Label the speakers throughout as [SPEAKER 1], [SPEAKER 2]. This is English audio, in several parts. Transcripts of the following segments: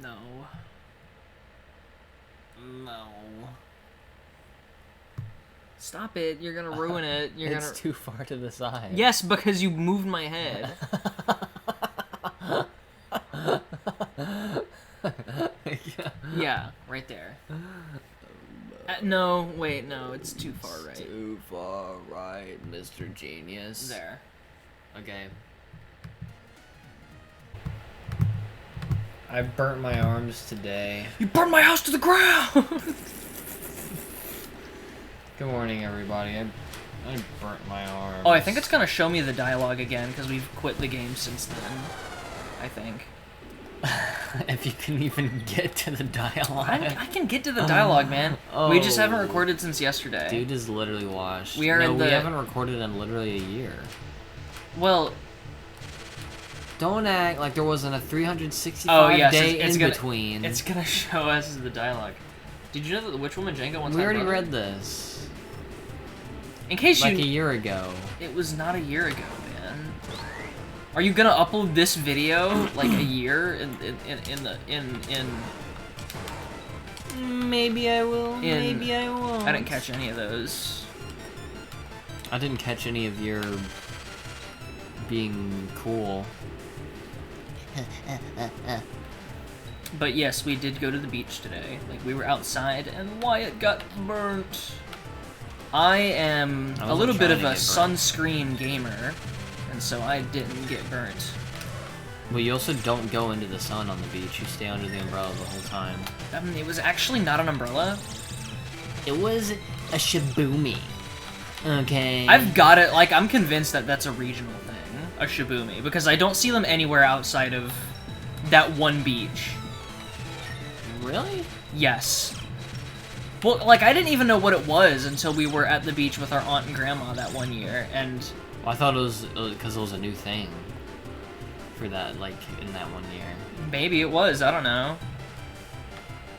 [SPEAKER 1] No. No. Stop it. You're gonna ruin it.
[SPEAKER 2] It's too far to the side.
[SPEAKER 1] Yes, because you moved my head. Yeah, right there. No, wait, no, it's too far right.
[SPEAKER 2] Too far right, Mr. Genius.
[SPEAKER 1] There.
[SPEAKER 2] Okay. I burnt my arms today.
[SPEAKER 1] You burned my house to the ground!
[SPEAKER 2] Good morning, everybody. I burnt my arms.
[SPEAKER 1] Oh, I think it's gonna show me the dialogue again, because we've quit the game since then. I think.
[SPEAKER 2] If you can even get to the dialogue.
[SPEAKER 1] I can get to the dialogue, man.
[SPEAKER 2] Oh.
[SPEAKER 1] We just haven't recorded since yesterday.
[SPEAKER 2] Dude is literally washed.
[SPEAKER 1] We haven't
[SPEAKER 2] recorded in literally a year.
[SPEAKER 1] Well...
[SPEAKER 2] Don't act like there wasn't a 365 day in between.
[SPEAKER 1] It's gonna show us the dialogue. Did you know that the Witch Woman Jenga once had
[SPEAKER 2] We already
[SPEAKER 1] brother?
[SPEAKER 2] read this.
[SPEAKER 1] In case
[SPEAKER 2] like a year ago.
[SPEAKER 1] It was not a year ago, man. Are you gonna upload this video like a year in?
[SPEAKER 2] Maybe I will. Maybe I will.
[SPEAKER 1] I didn't catch any of those.
[SPEAKER 2] I didn't catch any of your being cool.
[SPEAKER 1] But yes, we did go to the beach today. Like, we were outside, and Wyatt got burnt. I am a little bit of a sunscreen gamer, and so I didn't get burnt.
[SPEAKER 2] Well, you also don't go into the sun on the beach. You stay under the umbrella the whole time.
[SPEAKER 1] It was actually not an umbrella.
[SPEAKER 2] It was a shaboomi. Okay.
[SPEAKER 1] I've got it. Like, I'm convinced that that's a regional thing, a shaboomi, because I don't see them anywhere outside of that one beach.
[SPEAKER 2] Really?
[SPEAKER 1] Yes. Well, like, I didn't even know what it was until we were at the beach with our aunt and grandma that one year, and...
[SPEAKER 2] Well, I thought it was because it was a new thing for that, like, in that one year.
[SPEAKER 1] Maybe it was, I don't know.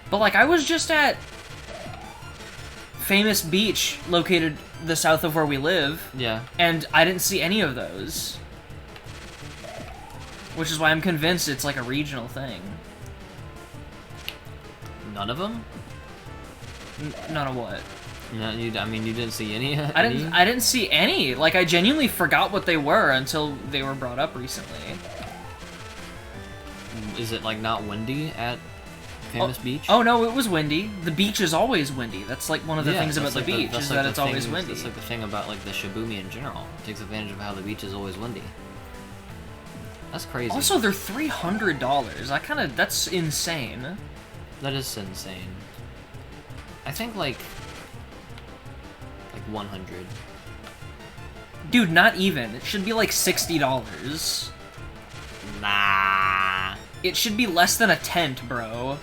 [SPEAKER 1] But, like, I was just at Famous Beach, located the south of where we live.
[SPEAKER 2] Yeah.
[SPEAKER 1] And I didn't see any of those. Which is why I'm convinced it's, like, a regional thing.
[SPEAKER 2] None of them?
[SPEAKER 1] None of what?
[SPEAKER 2] No, I mean, you didn't see any?
[SPEAKER 1] I didn't see any. Like, I genuinely forgot what they were until they were brought up recently.
[SPEAKER 2] Is it, like, not windy at Famous Beach?
[SPEAKER 1] Oh, no, it was windy. The beach is always windy. That's, like, one of the things about the beach, is that it's always windy.
[SPEAKER 2] That's, like, the thing about, like, the shaboomi in general. It takes advantage of how the beach is always windy. That's crazy.
[SPEAKER 1] Also, they're $300. That's insane.
[SPEAKER 2] That is insane. I think, like 100.
[SPEAKER 1] Dude, not even. It should be, like, $60.
[SPEAKER 2] Nah.
[SPEAKER 1] It should be less than a tent, bro.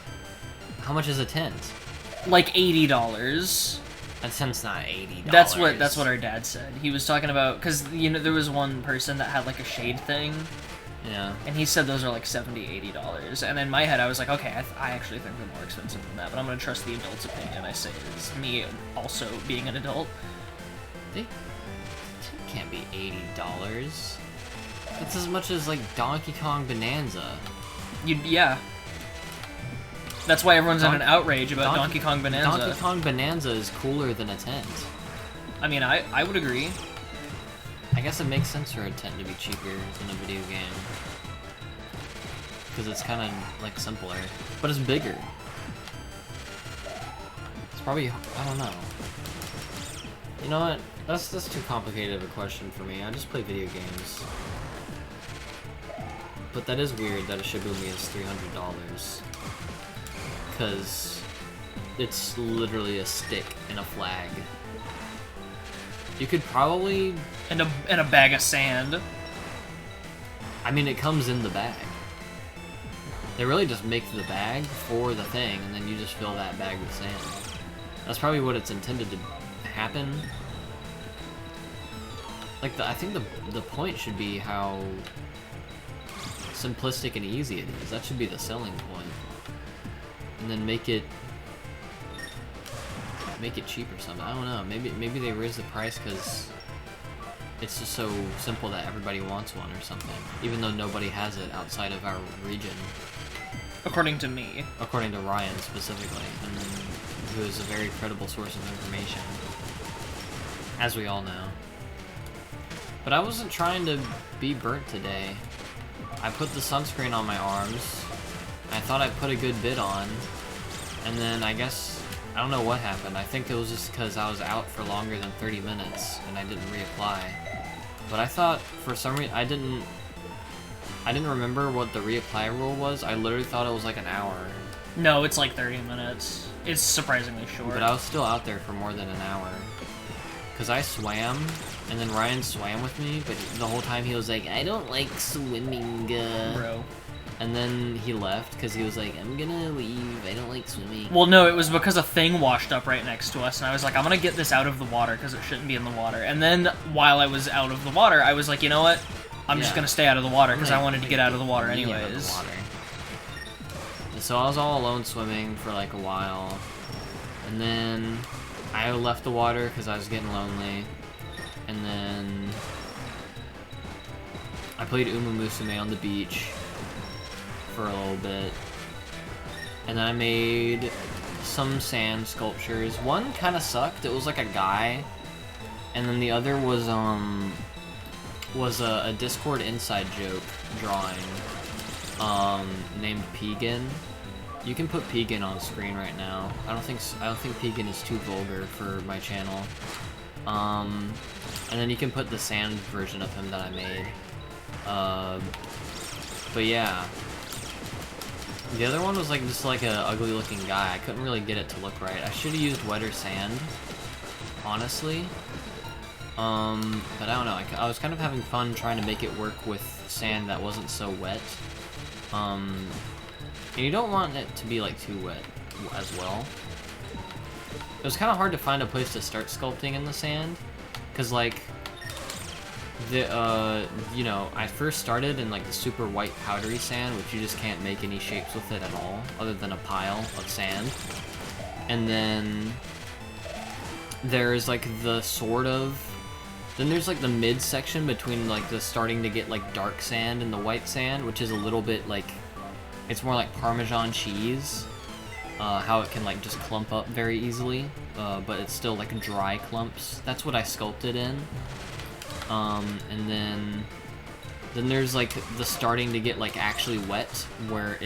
[SPEAKER 2] How much is a tent?
[SPEAKER 1] Like $80.
[SPEAKER 2] A tent's not $80.
[SPEAKER 1] That's what our dad said. He was talking about, because, you know, there was one person that had, like, a shade thing.
[SPEAKER 2] Yeah.
[SPEAKER 1] And he said those are like $70, $80. And in my head, I was like, okay, I actually think they're more expensive than that, but I'm going to trust the adult's opinion. I say it is me also being an adult.
[SPEAKER 2] They can't be $80. It's as much as, like, Donkey Kong Bonanza.
[SPEAKER 1] Yeah. That's why everyone's in an outrage about Donkey Kong Bonanza.
[SPEAKER 2] Donkey Kong Bonanza is cooler than a tent.
[SPEAKER 1] I mean, I would agree.
[SPEAKER 2] I guess it makes sense for a tent to be cheaper than a video game. Because it's kind of, like, simpler. But it's bigger. It's probably... I don't know. You know what? That's too complicated of a question for me. I just play video games. But that is weird that a shaboomi is $300. Because it's literally a stick and a flag. You could probably...
[SPEAKER 1] And a bag of sand.
[SPEAKER 2] I mean, it comes in the bag. They really just make the bag for the thing, and then you just fill that bag with sand. That's probably what it's intended to happen. Like, I think the point should be how simplistic and easy it is. That should be the selling point. And then make it cheap or something. I don't know. Maybe they raise the price because it's just so simple that everybody wants one or something. Even though nobody has it outside of our region.
[SPEAKER 1] According to me.
[SPEAKER 2] According to Ryan, specifically. And who is a very credible source of information. As we all know. But I wasn't trying to be burnt today. I put the sunscreen on my arms. I thought I put a good bit on. And then I guess, I don't know what happened. I think it was just because I was out for longer than 30 minutes and I didn't reapply. But I thought, for some reason, I didn't remember what the reapply rule was. I literally thought it was like an hour.
[SPEAKER 1] No, it's like 30 minutes. It's surprisingly short.
[SPEAKER 2] But I was still out there for more than an hour. Because I swam, and then Ryan swam with me, but the whole time he was like, I don't like swimming,
[SPEAKER 1] Bro.
[SPEAKER 2] And then he left, because he was like, I'm gonna leave, I don't like swimming.
[SPEAKER 1] Well, no, it was because a thing washed up right next to us, and I was like, I'm gonna get this out of the water, because it shouldn't be in the water. And then, while I was out of the water, I was like, you know what? I'm just gonna stay out of the water, because I wanted to get out of the water anyways.
[SPEAKER 2] And so I was all alone swimming for like a while, and then I left the water because I was getting lonely, and then I played Uma Musume on the beach for a little bit, and then I made some sand sculptures. One kind of sucked. It was like a guy, and then the other was a Discord inside joke drawing named Pegan. You can put Pegan on screen right now. I don't think Pegan is too vulgar for my channel. And then you can put the sand version of him that I made. But yeah. The other one was like just like a ugly looking guy. I couldn't really get it to look right. I should have used wetter sand, honestly. But I don't know. I was kind of having fun trying to make it work with sand that wasn't so wet. And you don't want it to be like too wet as well. It was kind of hard to find a place to start sculpting in the sand, cause like you know, I first started in like the super white powdery sand, which you just can't make any shapes with it at all, other than a pile of sand. And then there's like the then there's like the mid section between like the starting to get like dark sand and the white sand, which is a little bit like, it's more like Parmesan cheese, how it can like just clump up very easily, but it's still like dry clumps. That's what I sculpted in. And then there's like the starting to get like actually wet, where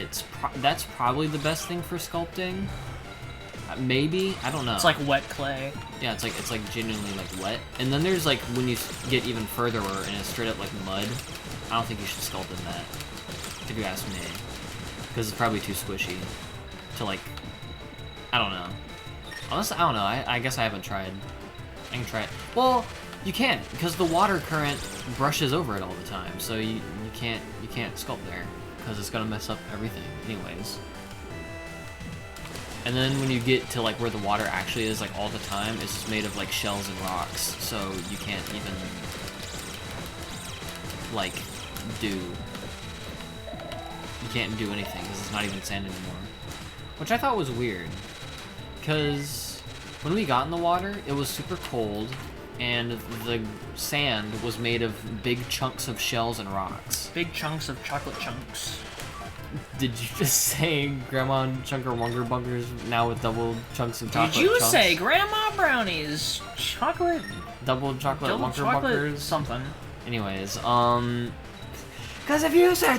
[SPEAKER 2] that's probably the best thing for sculpting. Maybe, I don't know.
[SPEAKER 1] It's like wet clay.
[SPEAKER 2] Yeah, it's like genuinely like wet. And then there's like when you get even further and it's straight up like mud. I don't think you should sculpt in that, if you ask me, because it's probably too squishy to like, I don't know. Honestly, I don't know. I guess I haven't tried. I can try it. Well, you can't, because the water current brushes over it all the time. So you can't sculpt there, because it's gonna mess up everything anyways. And then when you get to like where the water actually is like all the time, it's just made of like shells and rocks, so you can't even like do anything, because it's not even sand anymore. Which I thought was weird, because when we got in the water, it was super cold, and the sand was made of big chunks of shells and rocks.
[SPEAKER 1] Big chunks of chocolate chunks.
[SPEAKER 2] Did you just say Grandma Chunker Wonker Bunkers now with double chunks of chocolate?
[SPEAKER 1] Did you
[SPEAKER 2] chunks?
[SPEAKER 1] say Grandma Brownies chocolate?
[SPEAKER 2] Double chocolate
[SPEAKER 1] Double
[SPEAKER 2] Wonker
[SPEAKER 1] chocolate
[SPEAKER 2] Bunkers?
[SPEAKER 1] something.
[SPEAKER 2] Anyways, because if you say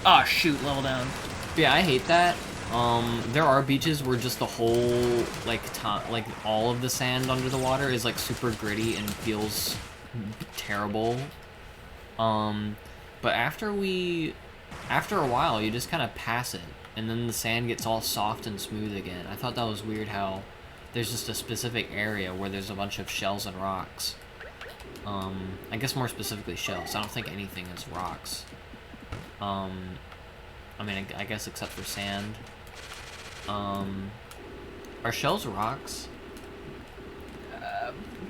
[SPEAKER 1] Ah, shoot, level down.
[SPEAKER 2] yeah, I hate that. There are beaches where just the whole like all of the sand under the water is like super gritty and feels terrible. But after a while, you just kind of pass it, and then the sand gets all soft and smooth again. I thought that was weird how there's just a specific area where there's a bunch of shells and rocks. I guess more specifically shells. I don't think anything is rocks. I mean, I guess except for sand. Are shells rocks?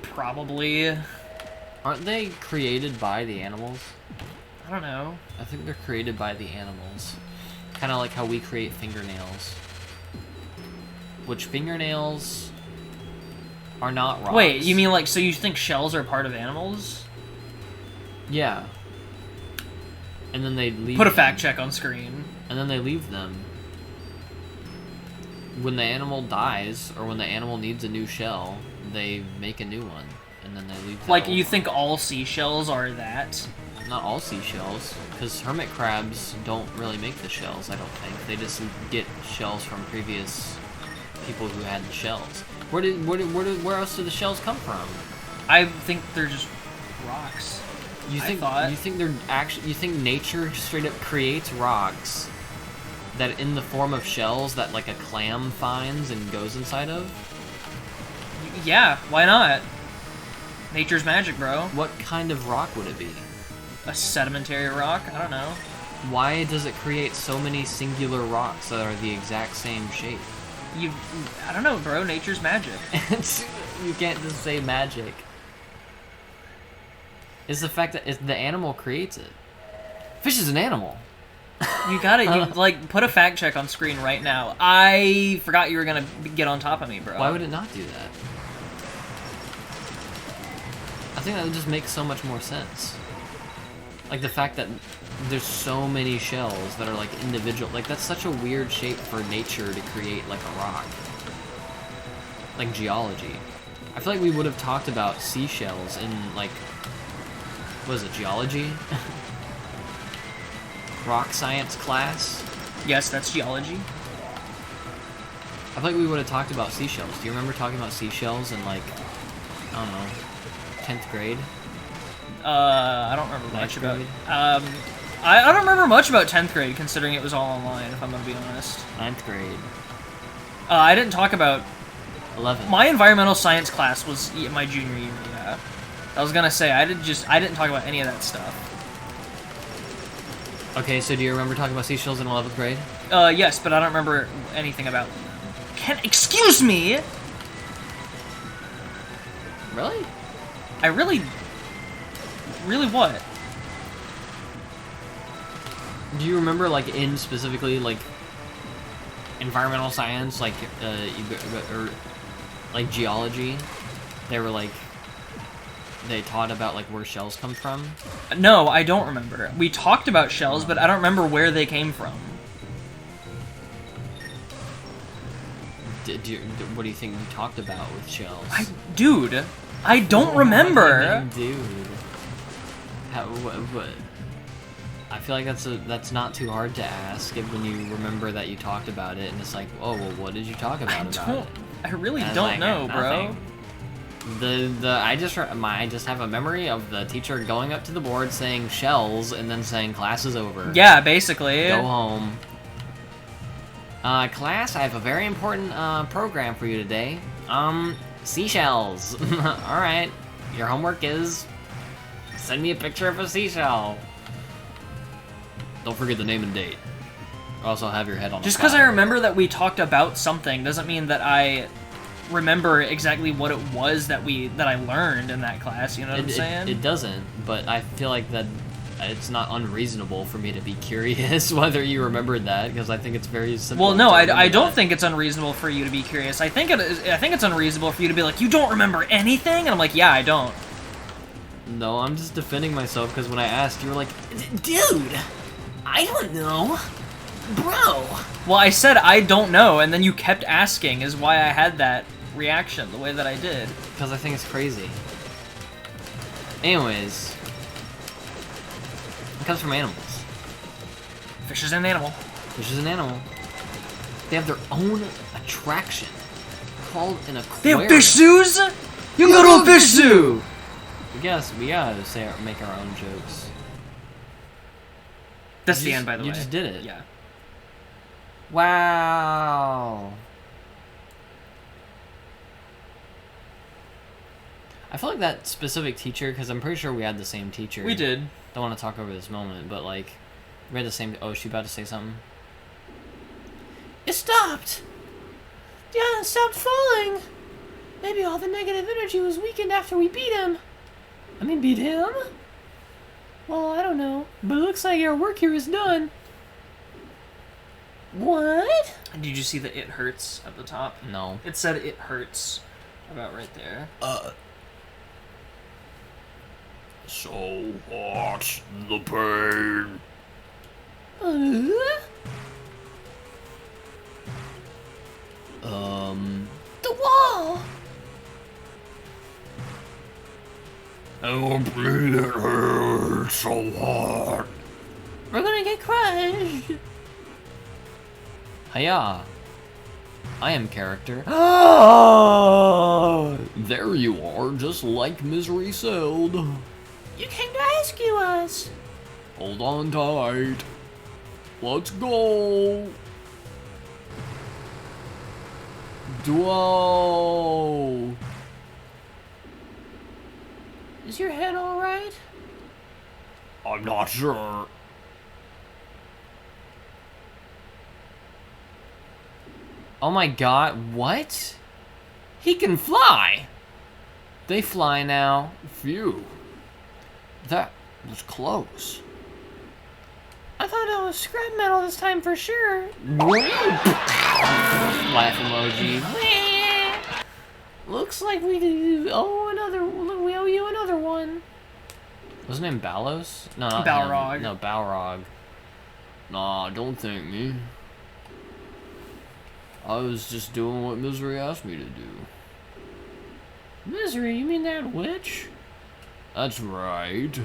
[SPEAKER 1] Probably.
[SPEAKER 2] Aren't they created by the animals?
[SPEAKER 1] I don't know.
[SPEAKER 2] I think they're created by the animals. Kind of like how we create fingernails. Which fingernails are not rocks.
[SPEAKER 1] Wait, you mean like, so you think shells are part of animals?
[SPEAKER 2] Yeah. And then they leave
[SPEAKER 1] Put a
[SPEAKER 2] them.
[SPEAKER 1] fact check on screen.
[SPEAKER 2] And then they leave them. When the animal dies, or when the animal needs a new shell, they make a new one. And then they leave the
[SPEAKER 1] Like,
[SPEAKER 2] old
[SPEAKER 1] you
[SPEAKER 2] one.
[SPEAKER 1] think all seashells are that?
[SPEAKER 2] Not all seashells, because hermit crabs don't really make the shells, I don't think. They just get shells from previous people who had the shells. Where else did the shells come from?
[SPEAKER 1] I think they're just rocks.
[SPEAKER 2] You think you think nature straight up creates rocks that in the form of shells that like a clam finds and goes inside of?
[SPEAKER 1] Yeah, why not? Nature's magic, bro.
[SPEAKER 2] What kind of rock would it be?
[SPEAKER 1] A sedimentary rock? I don't know.
[SPEAKER 2] Why does it create so many singular rocks that are the exact same shape?
[SPEAKER 1] I don't know, bro. Nature's magic.
[SPEAKER 2] You can't just say magic. It's the fact that the animal creates it. Fish is an animal.
[SPEAKER 1] You gotta, like, put a fact check on screen right now. I forgot you were gonna get on top of me, bro.
[SPEAKER 2] Why would it not do that? I think that would just make so much more sense. Like the fact that there's so many shells that are like individual, like that's such a weird shape for nature to create like a rock. Like geology. I feel like we would have talked about seashells in like, what is it, geology? Rock science class?
[SPEAKER 1] Yes, that's geology.
[SPEAKER 2] I feel like we would have talked about seashells. Do you remember talking about seashells in like, I don't know, 10th grade?
[SPEAKER 1] I don't remember much about
[SPEAKER 2] grade?
[SPEAKER 1] I don't remember much about 10th grade, considering it was all online, if I'm gonna be honest.
[SPEAKER 2] 9th grade.
[SPEAKER 1] I didn't talk about...
[SPEAKER 2] 11th.
[SPEAKER 1] My environmental science class was my junior year, yeah. I was gonna say, I didn't talk about any of that stuff.
[SPEAKER 2] Okay, so do you remember talking about seashells in 11th grade?
[SPEAKER 1] Yes, but I don't remember anything about them. Excuse me!
[SPEAKER 2] Really?
[SPEAKER 1] I really... Really what?
[SPEAKER 2] Do you remember, like, in specifically, like, environmental science, like, or, like, geology? They were, like, they taught about, like, where shells come from?
[SPEAKER 1] No, I don't remember. We talked about shells, but I don't remember where they came from.
[SPEAKER 2] What do you think you talked about with shells?
[SPEAKER 1] Dude, I don't remember.
[SPEAKER 2] Dude. What? I feel like that's not too hard to ask when you remember that you talked about it, and it's like, oh, well, what did you talk about it?
[SPEAKER 1] I really
[SPEAKER 2] And
[SPEAKER 1] don't
[SPEAKER 2] like,
[SPEAKER 1] know,
[SPEAKER 2] nothing.
[SPEAKER 1] bro.
[SPEAKER 2] I just have a memory of the teacher going up to the board saying shells and then saying class is over.
[SPEAKER 1] Yeah, basically.
[SPEAKER 2] Go home. Class, I have a very important program for you today. Seashells. All right. Your homework is send me a picture of a seashell. Don't forget the name and date. Also have your head on.
[SPEAKER 1] Just because I remember that we talked about something doesn't mean that I remember exactly what it was that I learned in that class. You know what I'm saying?
[SPEAKER 2] It doesn't, but I feel like that it's not unreasonable for me to be curious whether you remembered that, because I think it's very simple.
[SPEAKER 1] Well, no, I don't think it's unreasonable for you to be curious. I think it's unreasonable for you to be like, you don't remember anything, and I'm like, yeah, I don't.
[SPEAKER 2] No, I'm just defending myself because when I asked, you were like,
[SPEAKER 3] Dude, I don't know. Bro.
[SPEAKER 1] Well, I said I don't know, and then you kept asking is why I had that reaction the way that I did.
[SPEAKER 2] because I think it's crazy. Anyways, it comes from animals.
[SPEAKER 1] Fish is an animal.
[SPEAKER 2] Fish is an animal. They have their own attraction called an
[SPEAKER 1] They
[SPEAKER 2] aquarium.
[SPEAKER 1] have fish zoos? You go to a fish zoo!
[SPEAKER 2] We gotta make our own jokes.
[SPEAKER 1] That's
[SPEAKER 2] You
[SPEAKER 1] the
[SPEAKER 2] just-
[SPEAKER 1] end, by the way.
[SPEAKER 2] you just did it.
[SPEAKER 1] Yeah.
[SPEAKER 2] Wow. I feel like that specific teacher, because I'm pretty sure we had the same teacher.
[SPEAKER 1] We did.
[SPEAKER 2] Don't want to talk over this moment, but like, we had the same. Oh, is she about to say something?
[SPEAKER 3] It stopped. Yeah, it stopped falling. Maybe all the negative energy was weakened after we beat him. I mean, beat him? Well, I don't know. But it looks like our work here is done. What?
[SPEAKER 1] Did you see the "it hurts" at the top?
[SPEAKER 2] No.
[SPEAKER 1] It said "it hurts" about right there.
[SPEAKER 4] So hot, the pain.
[SPEAKER 3] The wall!
[SPEAKER 2] Oh, please, it hurts so hard.
[SPEAKER 3] We're gonna get crushed!
[SPEAKER 2] Hiya! I am character. There you are, just like Misery said.
[SPEAKER 3] You came to rescue us!
[SPEAKER 2] Hold on tight. Let's go. Duo.
[SPEAKER 3] Is your head alright?
[SPEAKER 2] I'm not sure. Oh my god, what? He can fly! They fly now. Phew. That was close.
[SPEAKER 3] I thought it was scrap metal this time for sure.
[SPEAKER 2] Laugh emoji.
[SPEAKER 3] Looks like we owe you another one.
[SPEAKER 2] Was his name Ballos? No, not
[SPEAKER 1] Balrog.
[SPEAKER 2] him. No, Balrog. Nah, don't thank me. I was just doing what Misery asked me to do.
[SPEAKER 3] Misery, you mean that witch?
[SPEAKER 2] That's right.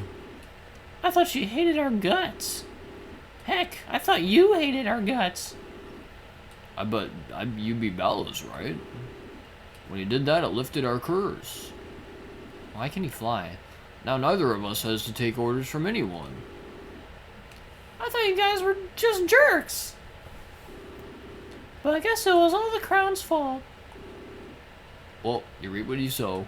[SPEAKER 3] I thought she hated our guts. Heck, I thought you hated our guts.
[SPEAKER 2] You'd be Ballos, right? When he did that, it lifted our curse. Why can he fly? Now neither of us has to take orders from anyone.
[SPEAKER 3] I thought you guys were just jerks. But I guess it was all the crown's fault.
[SPEAKER 2] Well, you reap what you sow.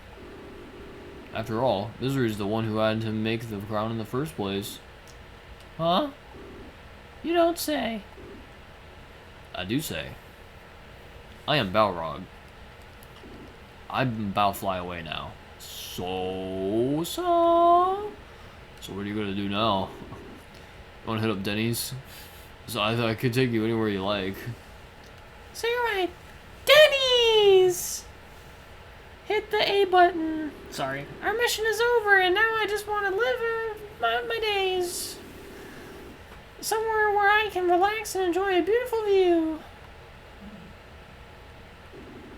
[SPEAKER 2] After all, Misery's the one who had to make the crown in the first place.
[SPEAKER 3] Huh? You don't say.
[SPEAKER 2] I do say. I am Balrog. I'm about to fly away now. So what are you gonna do now? Wanna hit up Denny's? So I could take you anywhere you like.
[SPEAKER 3] So you're right. Denny's! Hit the A button.
[SPEAKER 1] Sorry.
[SPEAKER 3] Our mission is over, and now I just want to live my days. Somewhere where I can relax and enjoy a beautiful view.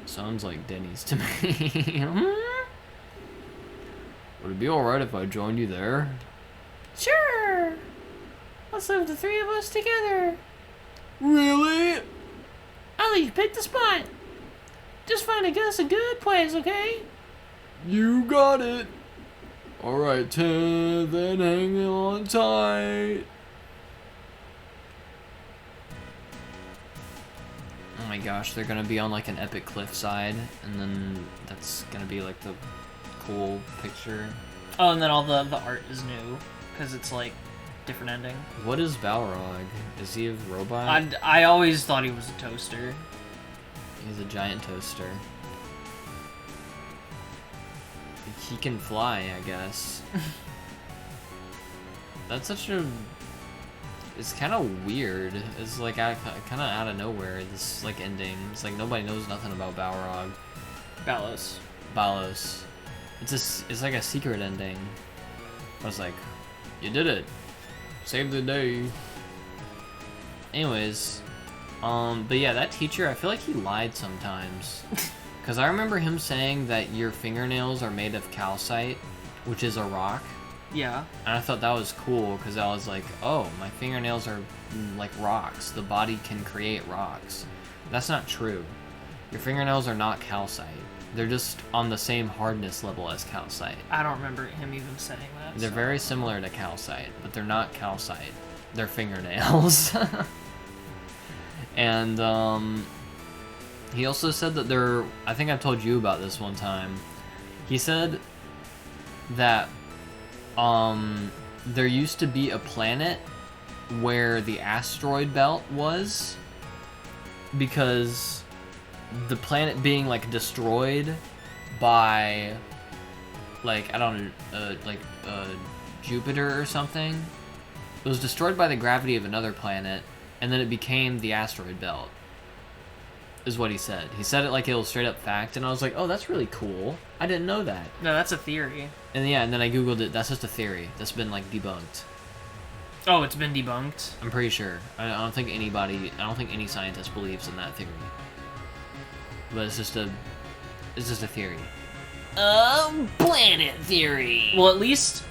[SPEAKER 2] Sounds like Denny's to me. Would it be alright if I joined you there?
[SPEAKER 3] Sure. Let's live the three of us together.
[SPEAKER 2] Really?
[SPEAKER 3] I'll let you pick the spot. Just find us a good place, okay?
[SPEAKER 2] You got it. Alright, then hang on tight. Oh my gosh, they're gonna be on like an epic cliffside, and then that's gonna be like the cool picture.
[SPEAKER 1] Oh, and then all the art is new because it's like different ending.
[SPEAKER 2] What is Balrog? Is he a robot?
[SPEAKER 1] I always thought he was a toaster.
[SPEAKER 2] He's a giant toaster. He can fly, I guess. That's such a... It's kind of weird. It's like kind of out of nowhere, this like ending. It's like nobody knows nothing about Balrog. Ballos. It's like a secret ending. I was like, you did it. Saved the day. Anyways, but yeah, that teacher, I feel like he lied sometimes. Because I remember him saying that your fingernails are made of calcite, which is a rock.
[SPEAKER 1] Yeah.
[SPEAKER 2] And I thought that was cool, because I was like, oh, my fingernails are like rocks. The body can create rocks. That's not true. Your fingernails are not calcite. They're just on the same hardness level as calcite.
[SPEAKER 1] I don't remember him even saying that.
[SPEAKER 2] They're very similar to calcite, but they're not calcite. They're fingernails. And he also said that they're... I think I've told you about this one time. He said that there used to be a planet where the asteroid belt was, because the planet being like destroyed by like, I don't know, Jupiter or something. It was destroyed by the gravity of another planet, and then it became the asteroid belt, is what he said. He said it like it was straight up fact, and I was like, oh, that's really cool. I didn't know that.
[SPEAKER 1] No, that's a theory.
[SPEAKER 2] And yeah, and then I googled it. That's just a theory that's been like debunked.
[SPEAKER 1] Oh, it's been debunked.
[SPEAKER 2] I'm pretty sure. I don't think any scientist believes in that theory. But it's just a theory.
[SPEAKER 3] Planet theory.
[SPEAKER 1] Well, at least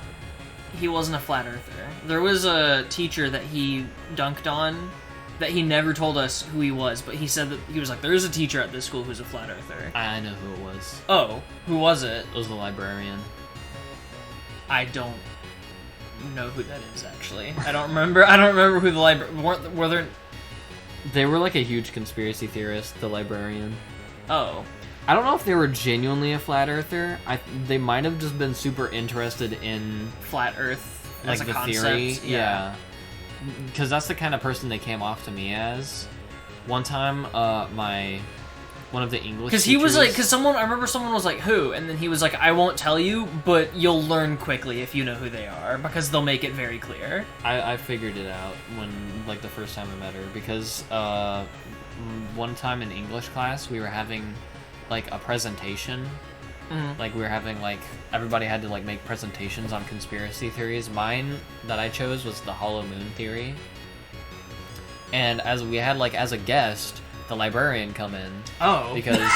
[SPEAKER 1] he wasn't a flat earther. There was a teacher that he dunked on that he never told us who he was, but he said that he was like, there is a teacher at this school who's a flat earther.
[SPEAKER 2] I know who it was.
[SPEAKER 1] Oh, who was it?
[SPEAKER 2] It was the librarian.
[SPEAKER 1] I don't know who that is, actually. I don't remember who the librarian... Were there...
[SPEAKER 2] They were like a huge conspiracy theorist, the librarian.
[SPEAKER 1] Oh.
[SPEAKER 2] I don't know if they were genuinely a flat earther. They might have just been super interested in
[SPEAKER 1] flat Earth
[SPEAKER 2] like
[SPEAKER 1] as a
[SPEAKER 2] the
[SPEAKER 1] concept.
[SPEAKER 2] theory. Yeah. Because that's the kind of person they came off to me as. One time, one of the English
[SPEAKER 1] Because he was like,
[SPEAKER 2] teachers-
[SPEAKER 1] I remember someone was like, who? And then he was like, I won't tell you, but you'll learn quickly if you know who they are, because they'll make it very clear.
[SPEAKER 2] I figured it out when, like, the first time I met her. Because, one time in English class, we were having, like, a presentation. Like, we were having, like, everybody had to, like, make presentations on conspiracy theories. Mine that I chose was the Hollow Moon theory. And as we had, like, as a guest, the librarian come in.
[SPEAKER 1] Oh.
[SPEAKER 2] Because...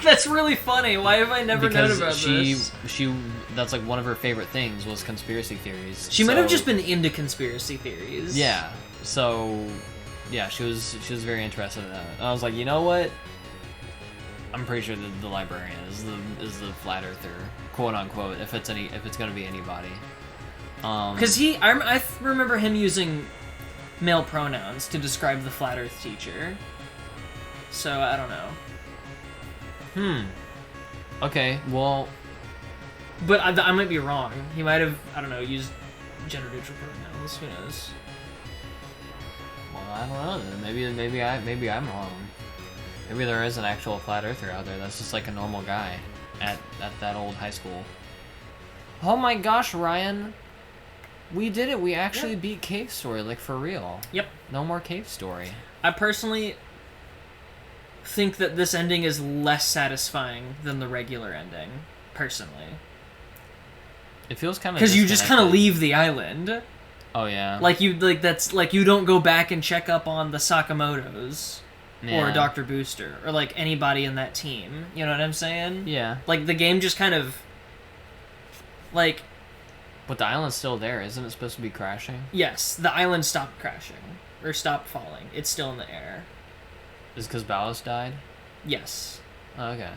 [SPEAKER 1] That's really funny. Why have I never known about this?
[SPEAKER 2] She that's, like, one of her favorite things was conspiracy theories.
[SPEAKER 1] She might have just been into conspiracy theories.
[SPEAKER 2] Yeah. So, yeah, she was very interested in that. And I was like, you know what? I'm pretty sure that the librarian is the flat earther, quote unquote, if it's gonna be anybody.
[SPEAKER 1] Because I remember him using male pronouns to describe the flat Earth teacher. So I don't know.
[SPEAKER 2] Okay. Well.
[SPEAKER 1] But I might be wrong. He might have, I don't know, used gender neutral pronouns. Who knows?
[SPEAKER 2] Well, I don't know. Maybe I'm wrong. Maybe there is an actual flat earther out there that's just like a normal guy at that old high school. Oh my gosh, Ryan. We did it. We actually beat Cave Story, like, for real.
[SPEAKER 1] Yep.
[SPEAKER 2] No more Cave Story.
[SPEAKER 1] I personally think that this ending is less satisfying than the regular ending, personally.
[SPEAKER 2] It feels kind of
[SPEAKER 1] because you just kind of leave the island.
[SPEAKER 2] Oh yeah.
[SPEAKER 1] You don't go back and check up on the Sakamotos.
[SPEAKER 2] Yeah.
[SPEAKER 1] Or Dr. Booster, or, like, anybody in that team. You know what I'm saying?
[SPEAKER 2] Yeah.
[SPEAKER 1] Like, the game just kind of, like...
[SPEAKER 2] But the island's still there, isn't it supposed to be crashing?
[SPEAKER 1] Yes, the island stopped crashing. Or stopped falling. It's still in the air.
[SPEAKER 2] Is it because Balos died?
[SPEAKER 1] Yes.
[SPEAKER 2] Oh, okay.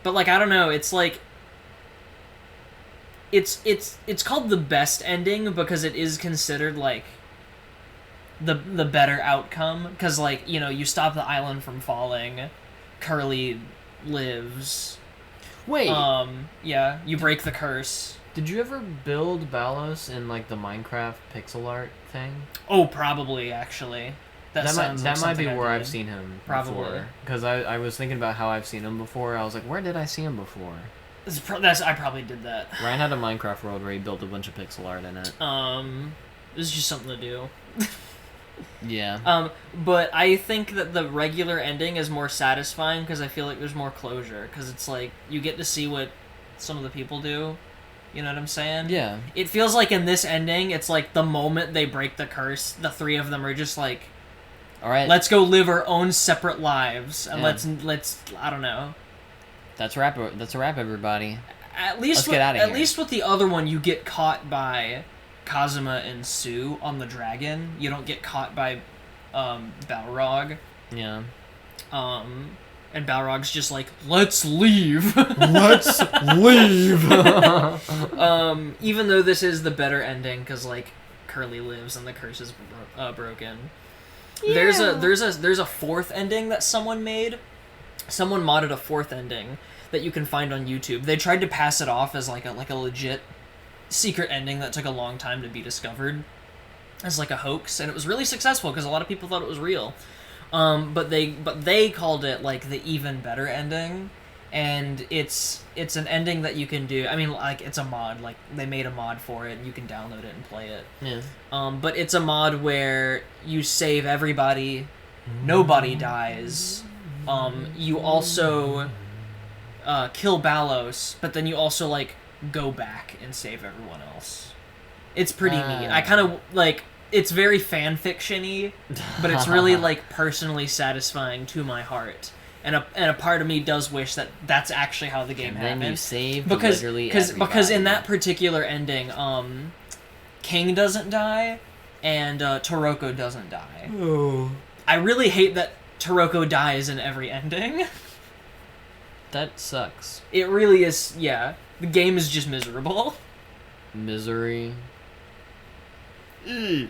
[SPEAKER 1] But, like, I don't know, it's like... It's called the best ending because it is considered, like... the better outcome, because, like, you know, you stop the island from falling, Curly lives.
[SPEAKER 2] Wait.
[SPEAKER 1] Yeah, you break the curse.
[SPEAKER 2] Did you ever build Balos in, like, the Minecraft pixel art thing?
[SPEAKER 1] Oh, probably, actually. That
[SPEAKER 2] might be where I've seen him
[SPEAKER 1] probably.
[SPEAKER 2] Because I was thinking about how I've seen him before. I was like, where did I see him before?
[SPEAKER 1] I probably did that.
[SPEAKER 2] Ryan had a Minecraft world where he built a bunch of pixel art in it.
[SPEAKER 1] It was just something to do.
[SPEAKER 2] Yeah.
[SPEAKER 1] But I think that the regular ending is more satisfying because I feel like there's more closure. Because it's like, you get to see what some of the people do. You know what I'm saying?
[SPEAKER 2] Yeah.
[SPEAKER 1] It feels like in this ending, it's like the moment they break the curse, the three of them are just like,
[SPEAKER 2] all right,
[SPEAKER 1] let's go live our own separate lives. And
[SPEAKER 2] yeah.
[SPEAKER 1] let's, I don't know.
[SPEAKER 2] That's a wrap, everybody.
[SPEAKER 1] Let's
[SPEAKER 2] get out of here.
[SPEAKER 1] At least with the other one, you get caught by Kazuma and Sue on the dragon. You don't get caught by Balrog.
[SPEAKER 2] Yeah.
[SPEAKER 1] And Balrog's just like, let's leave.
[SPEAKER 2] Let's leave.
[SPEAKER 1] Even though this is the better ending, because, like, Curly lives and the curse is broken. Yeah. There's a fourth ending that someone made. Someone modded a fourth ending that you can find on YouTube. They tried to pass it off as like a legit secret ending that took a long time to be discovered as like a hoax, and it was really successful because a lot of people thought it was real. But they called it like the even better ending, and it's an ending that you can do. I mean, like, it's a mod. Like, they made a mod for it, and you can download it and play it.
[SPEAKER 2] Yeah.
[SPEAKER 1] But it's a mod where you save everybody, nobody dies. You also kill Balos, but then you also, like, go back and save everyone else. It's pretty neat. I kind of, like, it's very fan-fiction-y, but it's really, like, personally satisfying to my heart. And a part of me does wish that that's actually how the game happened.
[SPEAKER 2] Then you saved
[SPEAKER 1] literally everybody. Because in that particular ending, King doesn't die, and Toroko doesn't die.
[SPEAKER 2] Oh.
[SPEAKER 1] I really hate that Toroko dies in every ending.
[SPEAKER 2] That sucks.
[SPEAKER 1] It really is, yeah. The game is just miserable.
[SPEAKER 2] Misery.
[SPEAKER 1] I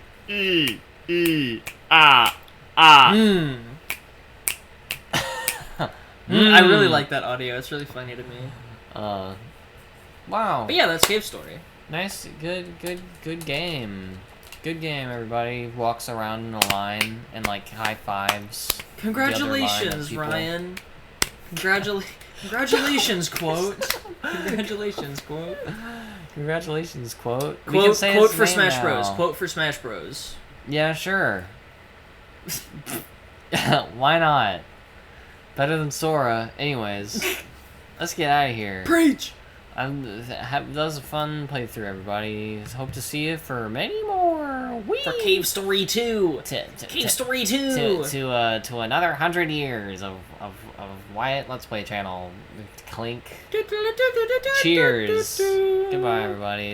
[SPEAKER 1] really like that audio. It's really funny to me.
[SPEAKER 2] Wow.
[SPEAKER 1] But yeah, that's Cave Story.
[SPEAKER 2] Nice, good game. Good game, everybody. Walks around in a line and, like, high fives.
[SPEAKER 1] Congratulations, Ryan. Congratulations, quote. Congratulations, quote.
[SPEAKER 2] Congratulations, quote.
[SPEAKER 1] Quote for Smash Bros. Quote for Smash Bros.
[SPEAKER 2] Yeah, sure. Why not? Better than Sora. Anyways, let's get out of here.
[SPEAKER 1] Preach!
[SPEAKER 2] That was a fun playthrough, everybody. Hope to see you for many more. Whee!
[SPEAKER 1] For Cave Story 2. Cave Story 2.
[SPEAKER 2] To another 100 years of Wyatt Let's Play channel. Clink. Cheers. Goodbye, everybody.